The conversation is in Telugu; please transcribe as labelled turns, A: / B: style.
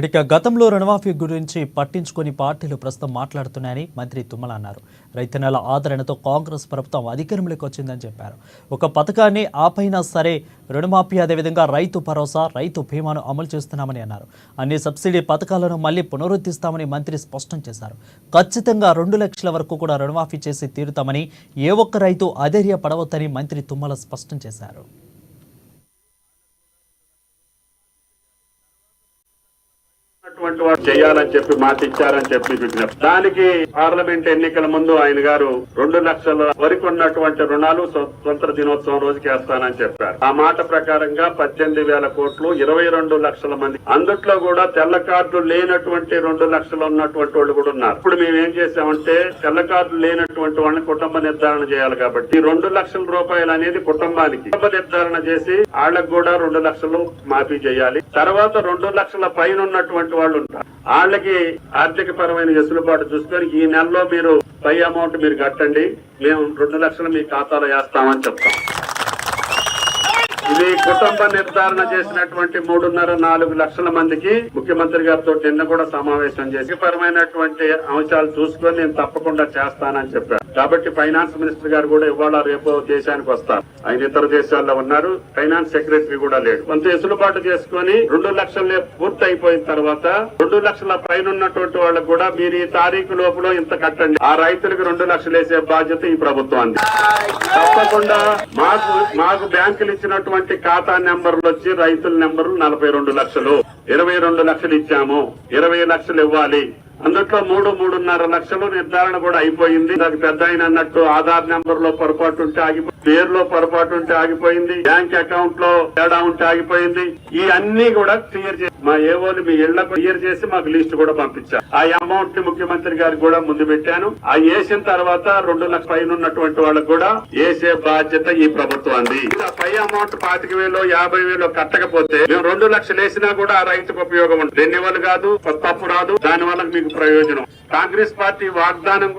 A: ఇక గతంలో రుణమాఫీ గురించి పట్టించుకొని పార్టీలు ప్రస్తుతం మాట్లాడుతున్నాయని మంత్రి తుమ్మల అన్నారు. రైతన్నల ఆదరణతో కాంగ్రెస్ ప్రభుత్వం అధికారంలోకి వచ్చిందని చెప్పారు. ఒక పథకాన్ని ఆపైనా సరే రుణమాఫీ, అదేవిధంగా రైతు భరోసా, రైతు బీమాను అమలు చేస్తున్నామని అన్నారు. అన్ని సబ్సిడీ పథకాలను మళ్లీ పునరుద్ధరిస్తామని మంత్రి స్పష్టం చేశారు. ఖచ్చితంగా 2 లక్షల వరకు కూడా రుణమాఫీ చేసి తీరుతామని, ఏ ఒక్క రైతు అధైర్యపడవద్దని మంత్రి తుమ్మల స్పష్టం చేశారు.
B: చేయాలని చెప్పి మాట ఇచ్చారని చెప్పి విజ్ఞప్తి. దానికి పార్లమెంట్ ఎన్నికల ముందు ఆయన గారు 2 లక్షల వరకు ఉన్నటువంటి రుణాలు స్వతంత్ర దినోత్సవం రోజుకి వేస్తానని చెప్పారు. ఆ మాట ప్రకారంగా 18,000 కోట్లు, 22 లక్షల మంది, అందుట్లో కూడా తెల్ల కార్డులు లేనటువంటి 2 లక్షలు ఉన్నటువంటి వాళ్ళు కూడా ఉన్నారు. ఇప్పుడు మేము ఏం చేసామంటే తెల్ల కార్డులు లేనటువంటి వాళ్ళని కుటుంబ నిర్ధారణ చేయాలి కాబట్టి 2 లక్షల రూపాయలు అనేది కుటుంబానికి కుటుంబ నిర్ధారణ చేసి వాళ్ళకు కూడా 2 లక్షలు మాఫీ చేయాలి. తర్వాత 2 లక్షల పైన ఉన్నటువంటి వాళ్ళు ఉంటారు, వాళ్ళకి ఆర్థిక పరమైన వెసులుబాటు చూసుకొని ఈ నెలలో మీరు పై అమౌంట్ మీరు కట్టండి, మేము 2 లక్షలు మీ ఖాతాలో వేస్తామని చెప్తాం. ఇది కుటుంబ నిర్ధారణ చేసినటువంటి 3.5-4 లక్షల మందికి ముఖ్యమంత్రి గారితో నిన్న కూడా సమావేశం చేసి పరమైనటువంటి అంశాలు చూసుకొని నేను తప్పకుండా చేస్తానని చెప్పారు. కాబట్టి ఫైనాన్స్ మినిస్టర్ గారు కూడా ఇవాళ రేపు దేశానికి వస్తారు. ఆయన ఇతర దేశాల్లో ఉన్నారు. ఫైనాన్స్ సెక్రటరీ కూడా లేడు. కొంత వెసులుబాటు చేసుకుని 2 లక్షలు పూర్తి అయిపోయిన తర్వాత 2 లక్షల పైన ఉన్నటువంటి వాళ్ళకు కూడా మీరు ఈ తారీఖు లోపల ఇంత కట్టండి, ఆ రైతులకు 2 లక్షలు వేసే బాధ్యత ఈ ప్రభుత్వానికి. తప్పకుండా మాకు బ్యాంకులు ఇచ్చినటువంటి ఖాతా నెంబర్లు వచ్చి రైతుల నెంబర్లు 42 లక్షలు, 22 లక్షలు ఇచ్చాము, 20 లక్షలు ఇవ్వాలి. అందుట్లో 3-3.5 లక్షలు నిర్ధారణ కూడా అయిపోయింది. దానికి పెద్ద ఆయన అన్నట్టు ఆధార్ నెంబర్ లో పొరపాటు ఉంటే ఆగిపోయింది, పేరులో పొరపాటు ఉంటే ఆగిపోయింది, బ్యాంక్ అకౌంట్ లో తేడా ఉంటే ఆగిపోయింది. ఈ అన్ని కూడా క్లియర్ చేసి మా ఏవోని మీ ఇళ్లకు క్లియర్ చేసి మాకు లిస్ట్ కూడా పంపించారు. ఆ అమౌంట్ ని ముఖ్యమంత్రి గారికి కూడా ముందు పెట్టాను. ఆ వేసిన తర్వాత 2 లక్షల పైన ఉన్నటువంటి వాళ్ళకు కూడా వేసే బాధ్యత ఈ ప్రభుత్వాన్ని. పై అమౌంట్ 25,000 50,000 కట్టకపోతే మేము 2 లక్షలు వేసినా కూడా ఆ రైతుకు ఉపయోగం ఉంటుంది. రెన్యువల్ కాదు, తప్పు రాదు, దాని వల్ల మీకు ప్రయోజనం. కాంగ్రెస్ పార్టీ వాగ్దానం